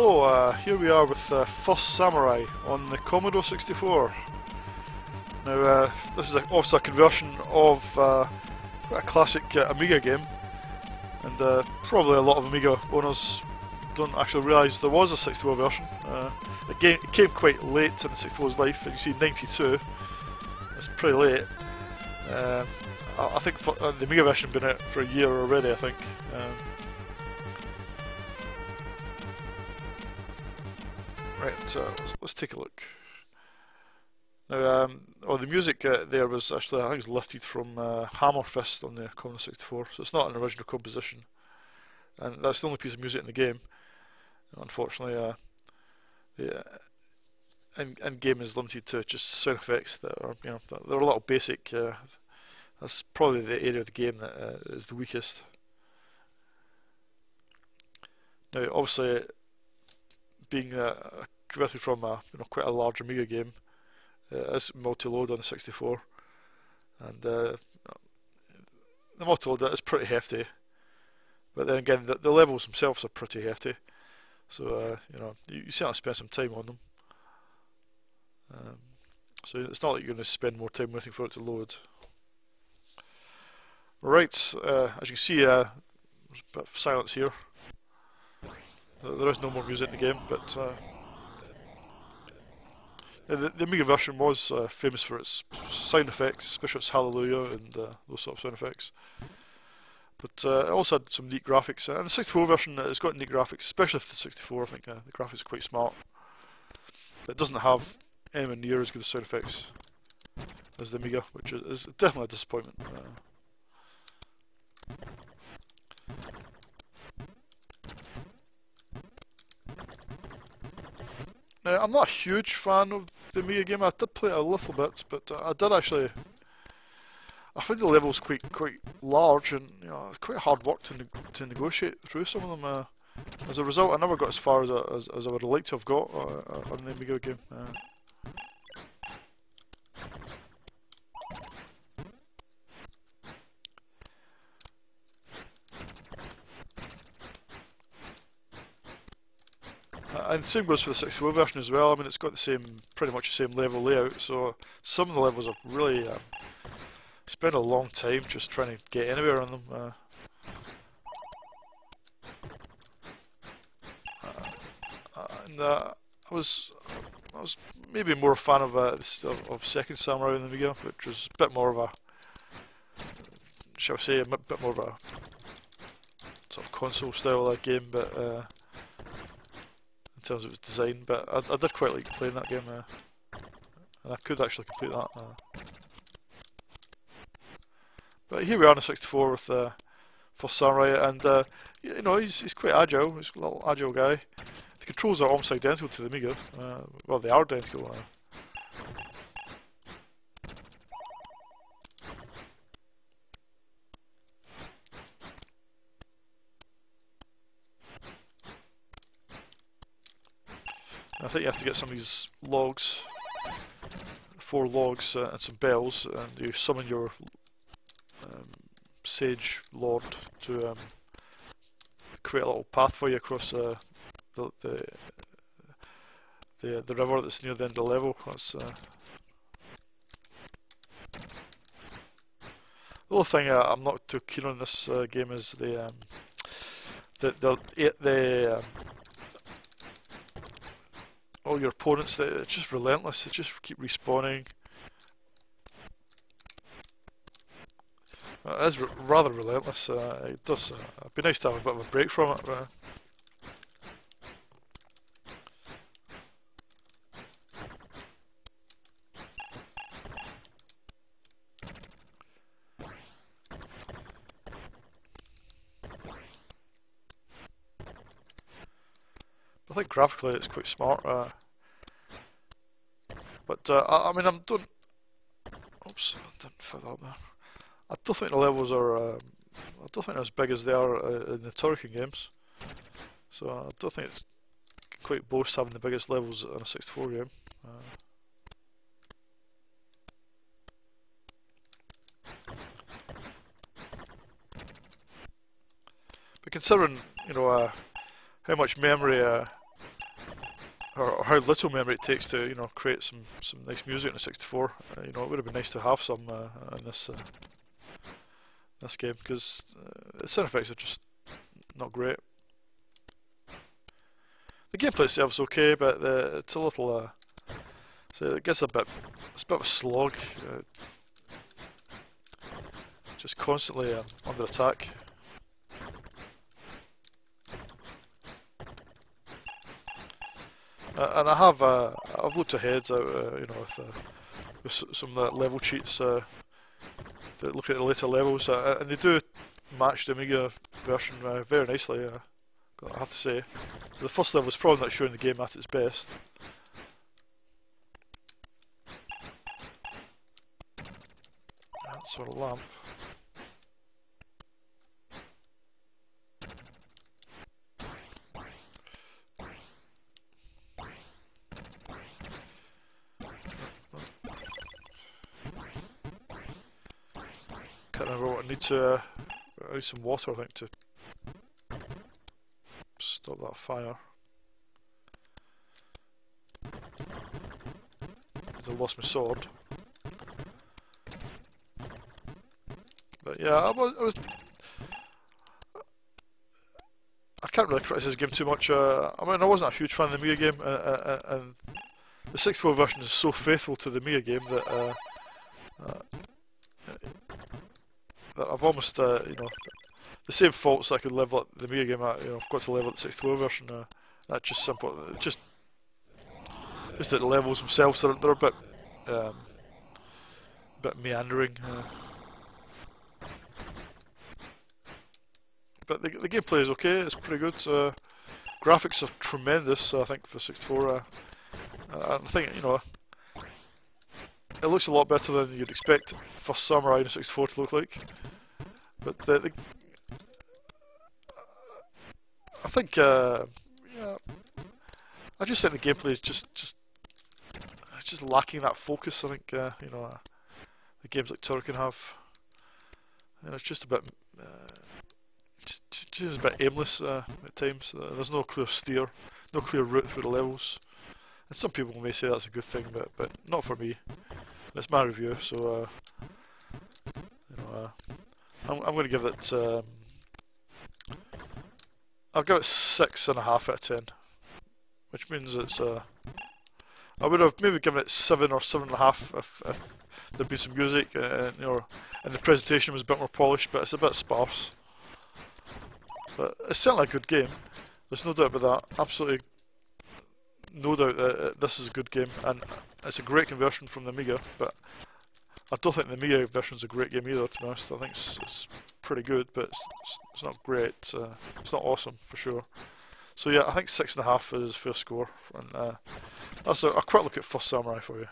Hello, here we are with First Samurai on the Commodore 64. Now, this is obviously a conversion of quite a classic Amiga game, and probably a lot of Amiga owners don't actually realise there was a 64 version. It came quite late in the 64's life, and you see 92, that's pretty late. I think the Amiga version had been out for a year already, I think. Right, let's take a look. Now, the music there was actually, I think it was lifted from Hammer Fist on the Commodore 64, so it's not an original composition. And that's the only piece of music in the game. Unfortunately, the in-game is limited to just sound effects that are, they're a little basic. That's probably the area of the game that is the weakest. Now, obviously, being converted from a quite a large Amiga game, it's multi-load on the 64, and the multi-load is pretty hefty. But then again, the levels themselves are pretty hefty, so you certainly spend some time on them. So it's not like you're going to spend more time waiting for it to load. Right, as you can see, there's a bit of silence here. There is no more music in the game, but the Amiga version was famous for its sound effects, especially its Hallelujah and those sort of sound effects. But it also had some neat graphics, and the 64 version has got neat graphics, especially for the 64. I think the graphics are quite smart. It doesn't have anywhere near as good sound effects as the Amiga, which is definitely a disappointment. Now, I'm not a huge fan of the Amiga game. I did play it a little bit, but I did actually. I found the levels quite large, and it's quite hard work to negotiate through some of them. As a result, I never got as far as I would have liked to have got on the Amiga game. And the same goes for the 64 version as well. I mean, it's got pretty much the same level layout, so some of the levels are really spend a long time just trying to get anywhere on them. I was maybe more a fan of Second Samurai in the Amiga, which was a bit more of a, shall we say, a bit more of a sort of console style game, but in terms of its design. But I did quite like playing that game, and I could actually complete that. But here we are on the 64 with First Samurai, and he's quite agile. He's a little agile guy. The controls are almost identical to the Amiga. Well, they are identical. I think you have to get some of these logs, 4 logs and some bells, and you summon your Sage Lord to create a little path for you across the river that's near the end of the level. That's the only thing I'm not too keen on this game is all your opponents. It's just relentless. They just keep respawning. It is rather relentless. It does. It'd be nice to have a bit of a break from it. I think graphically it's quite smart. But I mean, oops, I didn't fit that up there. I don't think the levels are. I don't think they're as big as they are in the Turrican games. So I don't think it's quite boast having the biggest levels in a 64 game. But considering how much memory or how little memory it takes to, you know, create some nice music in the 64. You know, it would have been nice to have some in this game, because the sound effects are just not great. The gameplay itself is okay, but it's a little so it gets it's a bit of a slog, just constantly under attack. And I've looked ahead, you know, with some level cheats that look at the later levels, and they do match the Amiga version very nicely. I have to say, the first level is probably not showing the game at its best. That sort of lamp. Can't remember what I need to. I need some water, I think, to stop that fire. I lost my sword. But yeah, I can't really criticise the game too much. I mean, I wasn't a huge fan of the Amiga game, and the 64 version is so faithful to the Amiga game that that I've almost, you know, the same faults I could level at the Amiga game at, you know, I've got to level at the 64 version. That's just simple. Just that the levels themselves they're a bit meandering. But the gameplay is okay. It's pretty good. Graphics are tremendous, I think, for 64. I think, you know, it looks a lot better than you'd expect First Samurai in a 64 to look like. But I think, yeah, I just think the gameplay is just lacking that focus. I think, you know, the games like Turrican have, you know, it's just a bit, just a bit aimless at times. There's no clear steer, no clear route through the levels. And some people may say that's a good thing, but not for me. It's my review, so you know, I'm going to give it. I'll give it 6.5 out of 10, which means it's. I would have maybe given it 7 or 7.5 if there'd been some music, you know, and the presentation was a bit more polished, but it's a bit sparse. But it's certainly a good game. There's no doubt about that. Absolutely. No doubt that this is a good game, and it's a great conversion from the Amiga, but I don't think the Amiga version is a great game either, to be honest. I think it's pretty good, but it's not great. It's not awesome, for sure. So yeah, I think 6.5 is a fair score, and that's a quick look at First Samurai for you.